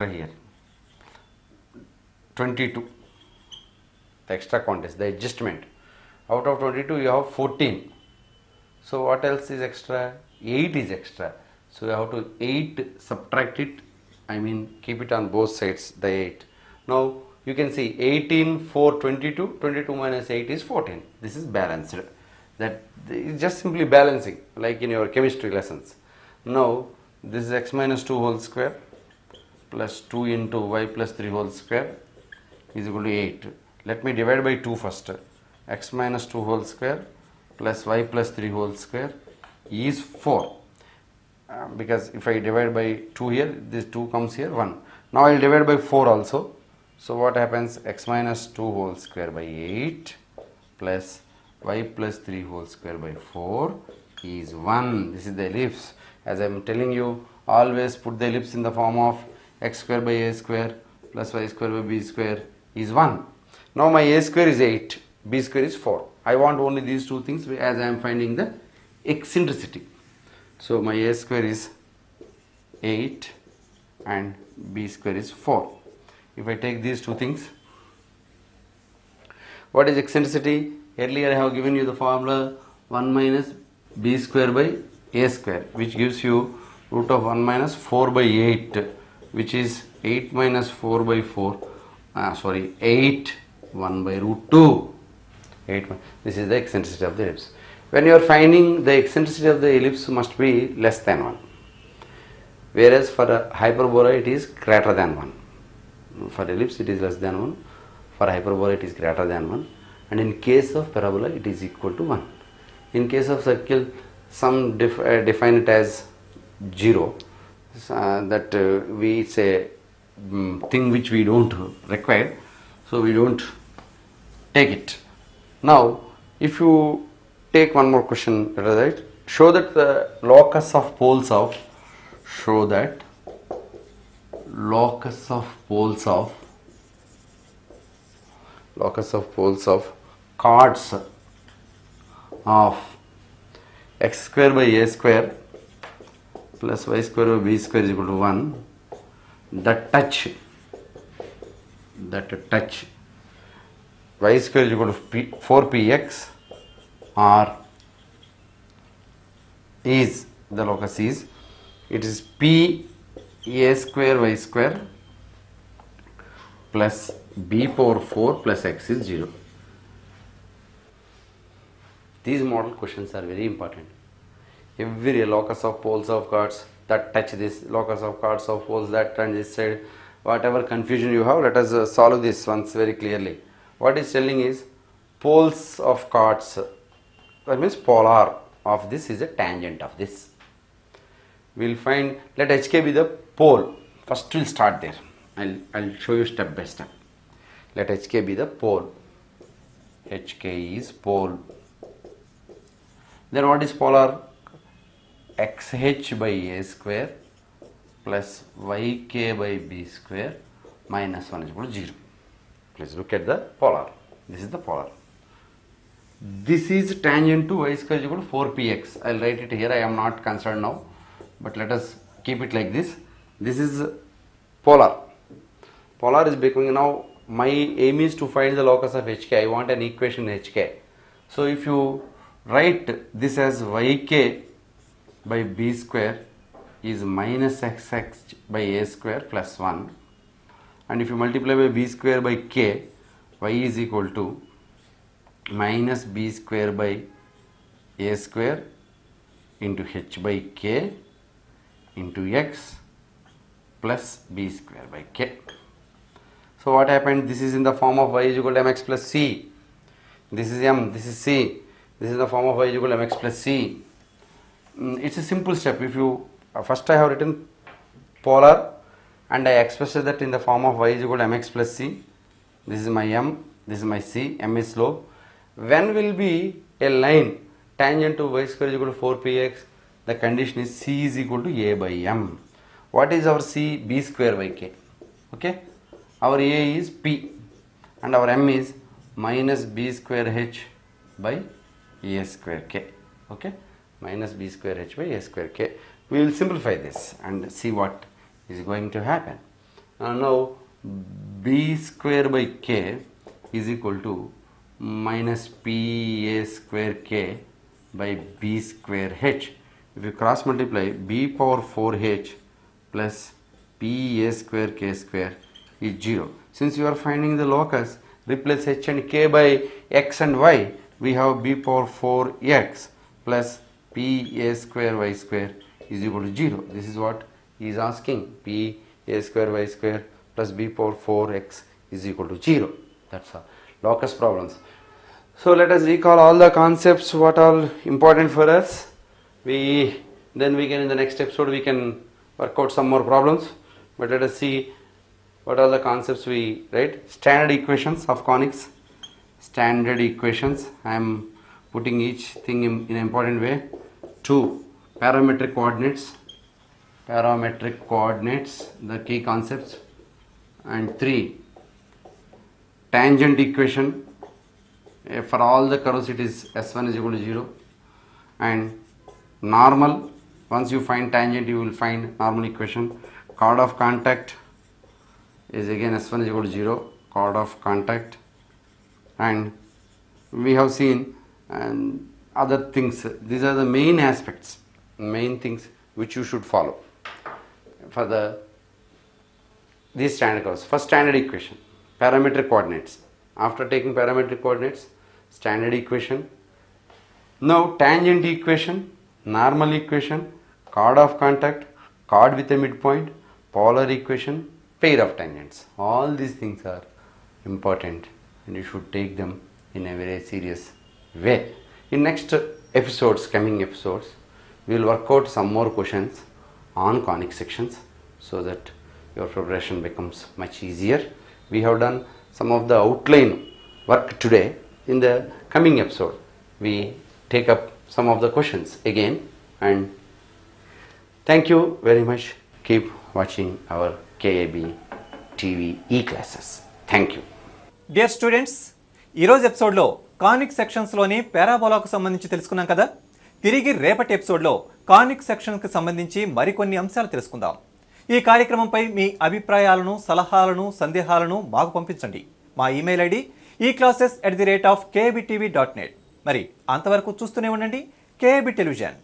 extra here? 22. The extra quantities, the adjustment. Out of 22 you have 14. So what else is extra? 8 is extra. So you have to 8 subtract it, keep it on both sides, the 8. Now you can see 18, 4, 22, 22 minus 8 is 14. This is balanced. That is just simply balancing, like in your chemistry lessons. Now this is x minus 2 whole square plus 2 into y plus 3 whole square is equal to 8. Let me divide by 2 first. X minus 2 whole square plus y plus 3 whole square is 4. Because if I divide by 2 here, this 2 comes here, 1. Now I will divide by 4 also. So what happens? X minus 2 whole square by 8 plus y plus 3 whole square by 4 is 1. This is the ellipse. As I am telling you, always put the ellipse in the form of x square by a square plus y square by b square is 1. Now my a square is 8, b square is 4. I want only these two things as I am finding the eccentricity. So my a square is 8 and b square is 4. If I take these two things, what is eccentricity? Earlier I have given you the formula 1 minus b square by a square, which gives you root of 1 minus 4 by 8, which is 8 minus 4 by 8 1 by root 2. 8. This is the eccentricity of the ellipse. When you are finding the eccentricity of the ellipse must be less than 1, whereas for a hyperbola it is greater than 1. For ellipse it is less than 1, for hyperbola it is greater than 1, and in case of parabola it is equal to 1. In case of circle, some define it as 0, that we say thing which we don't require, so we don't take it. Now if you take one more question, right? Show that the locus of poles of chords of x square by a square plus y square by b square is equal to 1 that touch y square is equal to 4px, or is the locus is, it is p a square y square plus b power 4 plus x is 0. These model questions are very important. Every locus of poles of chords that touch this, locus of chords of poles that turn this side, whatever confusion you have, let us solve this once very clearly. What is telling is poles of chords, that means polar of this is a tangent of this. We will find, let HK be the pole. First we will start there. I'll show you step by step. Let HK be the pole. HK is pole. Then what is polar? XH by a square plus YK by b square minus 1 is equal to 0. Please look at the polar. This is the polar. This is tangent to y square is equal to 4px. I will write it here. I am not concerned now, but let us keep it like this. This is polar. Polar is becoming, now my aim is to find the locus of HK. I want an equation HK. So if you write this as YK by b square is minus xx by a square plus 1, and if you multiply by b square by k, y is equal to minus b square by a square into h by k into x plus b square by k. So what happened? This is in the form of y is equal to mx plus c. This is m, this is c. This is the form of y is equal to mx plus c. It's a simple step. If you first I have written polar and I expressed that in the form of y is equal to mx plus c. This is my m, this is my c, m is slope. When will be a line tangent to y square is equal to 4px? The condition is c is equal to a by m. What is our c? B square by k. Okay, our a is p and our m is minus b square h by a square k. Okay, minus b square h by a square k. We will simplify this and see what is going to happen. Now b square by k is equal to minus pa square k by b square h. If you cross multiply, b power 4h plus pa square k square is 0. Since you are finding the locus, replace h and k by x and y. We have b power 4x plus pa square y square is equal to 0. This is what he is asking. Pa square y square plus b power 4x is equal to 0. That's all. Locus problems. So let us recall all the concepts, what all important for us. Then we can, in the next episode, we can work out some more problems. But let us see what are the concepts we write. Standard equations of conics. Standard equations. I am putting each thing in an important way. 2. Parametric coordinates. Parametric coordinates, the key concepts. And 3. Tangent equation. For all the curves it is S1 is equal to 0. And normal, once you find tangent you will find normal equation. Chord of contact is again S1 is equal to 0. Chord of contact. And we have seen and other things. These are the main aspects, main things which you should follow for these standard curves. First, standard equation, parametric coordinates. After taking parametric coordinates, standard equation. Now tangent equation, normal equation, chord of contact, chord with a midpoint, polar equation, pair of tangents. All these things are important and you should take them in a very serious way. In next episodes, coming episodes, we will work out some more questions on conic sections so that your preparation becomes much easier. We have done some of the outline work today. In the coming episode, we take up some of the questions again, and thank you very much. Keep watching our KAB TV e-classes. Thank you. Dear students, ఈ రోజు episode లో కానిక్ sections లోని పారాబోలాకు సంబంధించి తెలుసుకున్నాం కదా. తిరిగి రేపటి episode లో కానిక్ సెక్షన్ కి సంబంధించి మరికొన్ని అంశాలు తెలుసుకుందాం. ఈ కార్యక్రమంపై మీ అభిప్రాయాలను, సలహాలను, సందేహాలను మాకు పంపించండి. మా ఇమెయిల్ ఐడి eclasses@kabtv.net. మరి అంతవరకు చూస్తూనే ఉండండి KAB టెలివిజన్.